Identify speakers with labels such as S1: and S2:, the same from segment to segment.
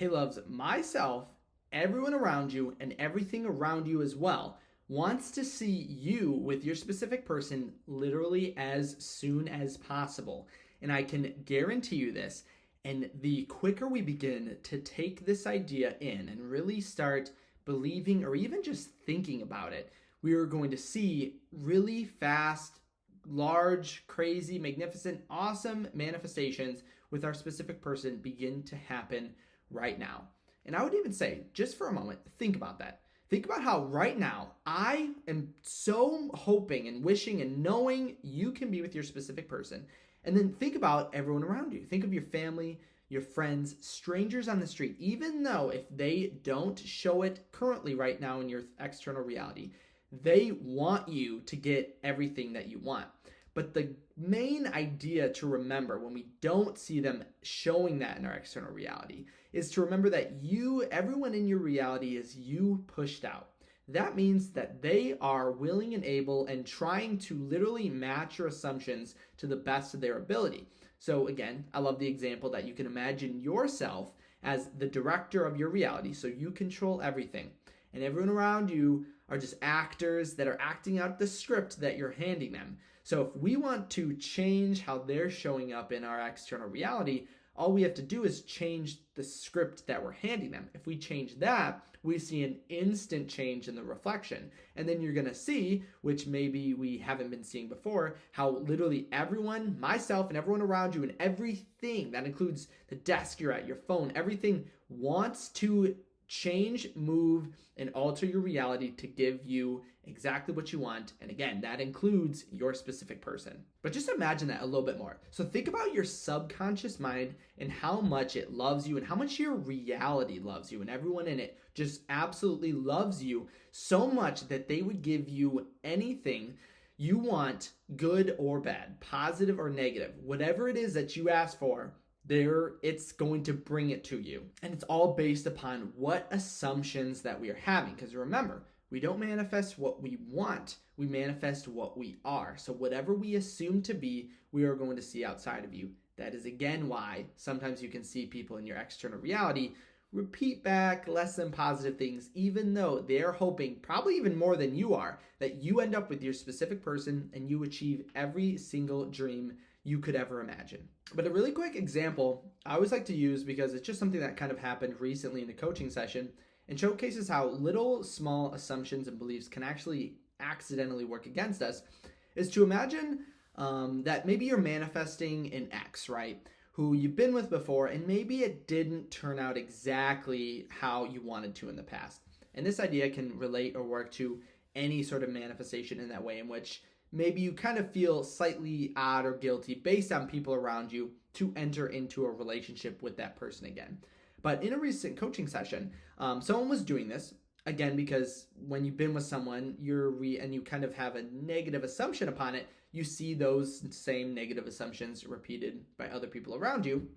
S1: Hey, loves, myself, everyone around you, and everything around you as well wants to see you with your specific person literally as soon as possible. And I can guarantee you this. And the quicker we begin to take this idea in and really start believing or even just thinking about it, we are going to see really fast, large, crazy, magnificent, awesome manifestations with our specific person begin to happen right now. And I would even say, just for a moment, think about that. Think about how right now I am so hoping and wishing and knowing you can be with your specific person. And then think about everyone around you. Think of your family, your friends, strangers on the street, even though if they don't show it currently right now in your external reality, they want you to get everything that you want. But the main idea to remember when we don't see them showing that in our external reality is to remember that everyone in your reality is you pushed out. That means that they are willing and able and trying to literally match your assumptions to the best of their ability. So again, I love the example that you can imagine yourself as the director of your reality, so you control everything. And everyone around you are just actors that are acting out the script that you're handing them. So if we want to change how they're showing up in our external reality, all we have to do is change the script that we're handing them. If we change that, we see an instant change in the reflection. And then you're going to see, which maybe we haven't been seeing before, how literally everyone, myself and everyone around you and everything, that includes the desk you're at, your phone, everything wants to change, move, and alter your reality to give you exactly what you want. And again, that includes your specific person. But just imagine that a little bit more. So think about your subconscious mind and how much it loves you and how much your reality loves you, and everyone in it just absolutely loves you so much that they would give you anything you want, good or bad, positive or negative, whatever it is that you ask for, it's going to bring it to you. And it's all based upon what assumptions that we are having. Because remember, we don't manifest what we want, we manifest what we are. So whatever we assume to be, we are going to see outside of you. That is again why sometimes you can see people in your external reality repeat back less than positive things, even though they're hoping, probably even more than you are, that you end up with your specific person and you achieve every single dream you could ever imagine. But a really quick example I always like to use, because it's just something that kind of happened recently in a coaching session and showcases how little small assumptions and beliefs can actually accidentally work against us, is to imagine that maybe you're manifesting an ex, right? Who you've been with before, and maybe it didn't turn out exactly how you wanted to in the past. And this idea can relate or work to any sort of manifestation in that way, in which maybe you kind of feel slightly odd or guilty based on people around you to enter into a relationship with that person again. But in a recent coaching session, someone was doing this, again, because when you've been with someone, and you kind of have a negative assumption upon it, you see those same negative assumptions repeated by other people around you.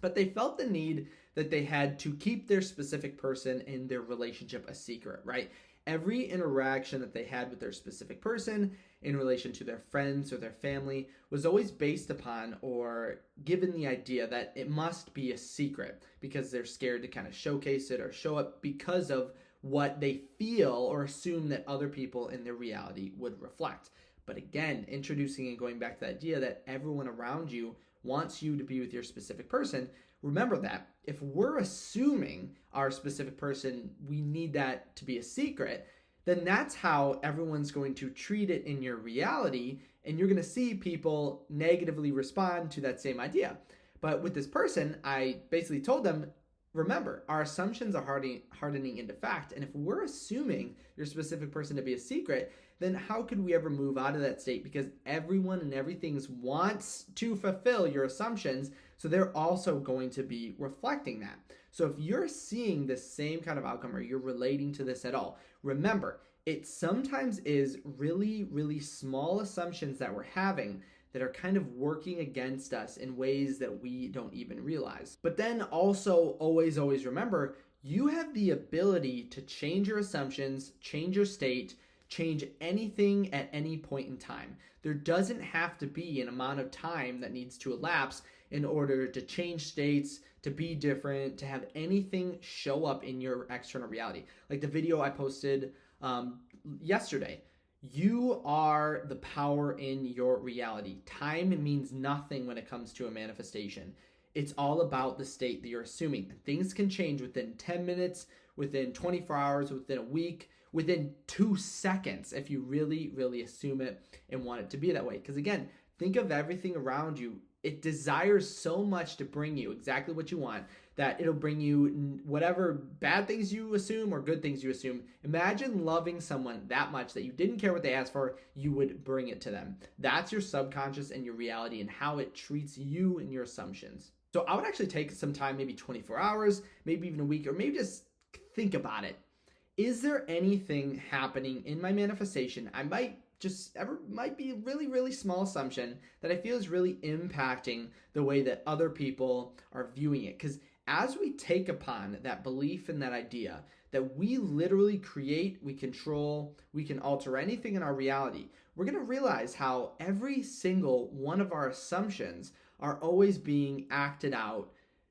S1: But they felt the need that they had to keep their specific person in their relationship a secret, right? Every interaction that they had with their specific person in relation to their friends or their family was always based upon or given the idea that it must be a secret, because they're scared to kind of showcase it or show up because of what they feel or assume that other people in their reality would reflect. But again, introducing and going back to the idea that everyone around you wants you to be with your specific person, remember that if we're assuming our specific person, we need that to be a secret, then that's how everyone's going to treat it in your reality, and you're going to see people negatively respond to that same idea. But with this person, I basically told them, remember, our assumptions are hardening into fact, and if we're assuming your specific person to be a secret, then how could we ever move out of that state? Because everyone and everything wants to fulfill your assumptions, so they're also going to be reflecting that. So if you're seeing the same kind of outcome or you're relating to this at all, remember, it sometimes is really, really small assumptions that we're having that are kind of working against us in ways that we don't even realize. But then also always remember, you have the ability to change your assumptions, change your state, change anything at any point in time. There doesn't have to be an amount of time that needs to elapse in order to change states, to be different, to have anything show up in your external reality. Like the video I posted yesterday. You are the power in your reality. Time means nothing when it comes to a manifestation. It's all about the state that you're assuming. Things can change within 10 minutes, within 24 hours, within a week, within 2 seconds if you really, really assume it and want it to be that way. Because again, think of everything around you. It desires so much to bring you exactly what you want that it'll bring you whatever bad things you assume or good things you assume. Imagine loving someone that much that you didn't care what they asked for, you would bring it to them. That's your subconscious and your reality and how it treats you and your assumptions. So I would actually take some time, maybe 24 hours, maybe even a week, or maybe just think about it. Is there anything happening in my manifestation? Might be a really, really small assumption that I feel is really impacting the way that other people are viewing it. Because as we take upon that belief and that idea that we literally create, we control, we can alter anything in our reality, we're going to realize how every single one of our assumptions are always being acted out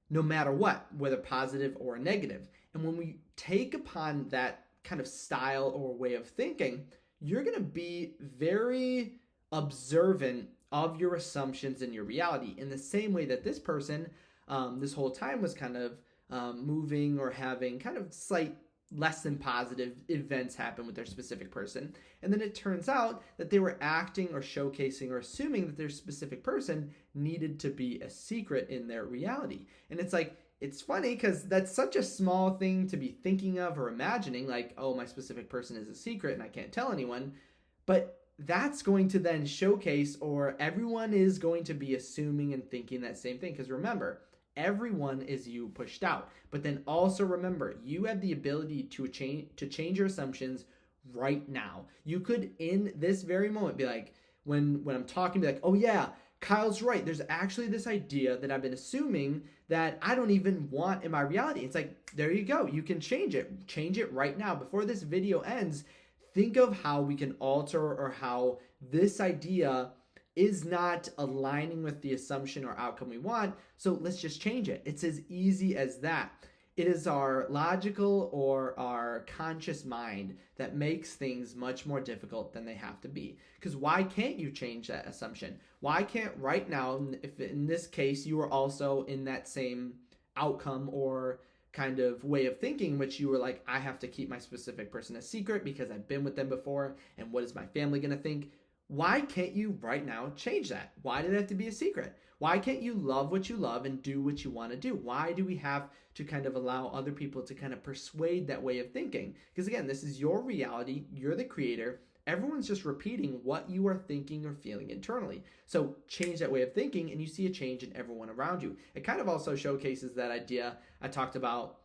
S1: no matter what, whether positive or negative. And when we take upon that kind of style or way of thinking, you're going to be very observant of your assumptions and your reality in the same way that this person this whole time was kind of moving or having kind of slight less than positive events happen with their specific person. And then it turns out that they were acting or showcasing or assuming that their specific person needed to be a secret in their reality. And it's like, it's funny because that's such a small thing to be thinking of or imagining, like, oh, my specific person is a secret and I can't tell anyone. But that's going to then showcase, or everyone is going to be assuming and thinking that same thing. Because remember, everyone is you pushed out. But then also remember, you have the ability to change your assumptions right now. You could, in this very moment, be like, when I'm talking, be like, oh yeah, Kyle's right. There's actually this idea that I've been assuming that I don't even want in my reality. It's like, there you go. You can change it. Change it right now. Before this video ends, think of how we can alter or how this idea is not aligning with the assumption or outcome we want. So let's just change it. It's as easy as that. It is our logical or our conscious mind that makes things much more difficult than they have to be. Because why can't you change that assumption? Why can't right now, if in this case you were also in that same outcome or kind of way of thinking, which you were like, I have to keep my specific person a secret because I've been with them before, and what is my family going to think? Why can't you right now change that? Why did it have to be a secret? Why can't you love what you love and do what you want to do? Why do we have to kind of allow other people to kind of persuade that way of thinking? Because again, this is your reality. You're the creator. Everyone's just repeating what you are thinking or feeling internally. So change that way of thinking and you see a change in everyone around you. It kind of also showcases that idea I talked about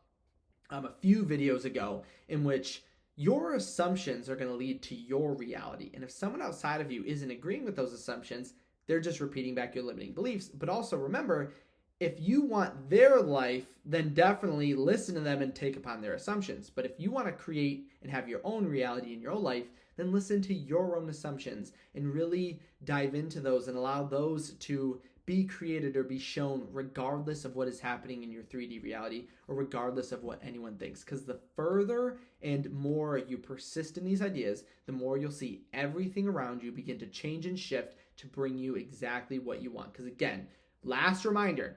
S1: a few videos ago, in which your assumptions are going to lead to your reality. And if someone outside of you isn't agreeing with those assumptions, they're just repeating back your limiting beliefs. But also remember, if you want their life, then definitely listen to them and take upon their assumptions. But if you want to create and have your own reality in your own life, then listen to your own assumptions and really dive into those and allow those to be created or be shown regardless of what is happening in your 3D reality or regardless of what anyone thinks. Because the further and more you persist in these ideas, the more you'll see everything around you begin to change and shift to bring you exactly what you want. Because again, last reminder,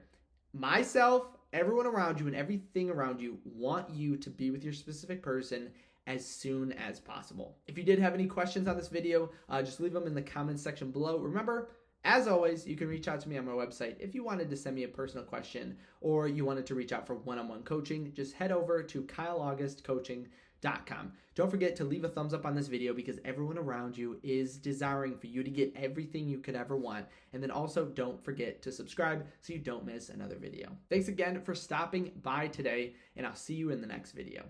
S1: myself, everyone around you, and everything around you want you to be with your specific person as soon as possible. If you did have any questions on this video, just leave them in the comments section below. Remember, as always, you can reach out to me on my website if you wanted to send me a personal question or you wanted to reach out for one-on-one coaching. Just head over to kyleaugustcoaching.com. Don't forget to leave a thumbs up on this video because everyone around you is desiring for you to get everything you could ever want. And then also don't forget to subscribe so you don't miss another video. Thanks again for stopping by today, and I'll see you in the next video.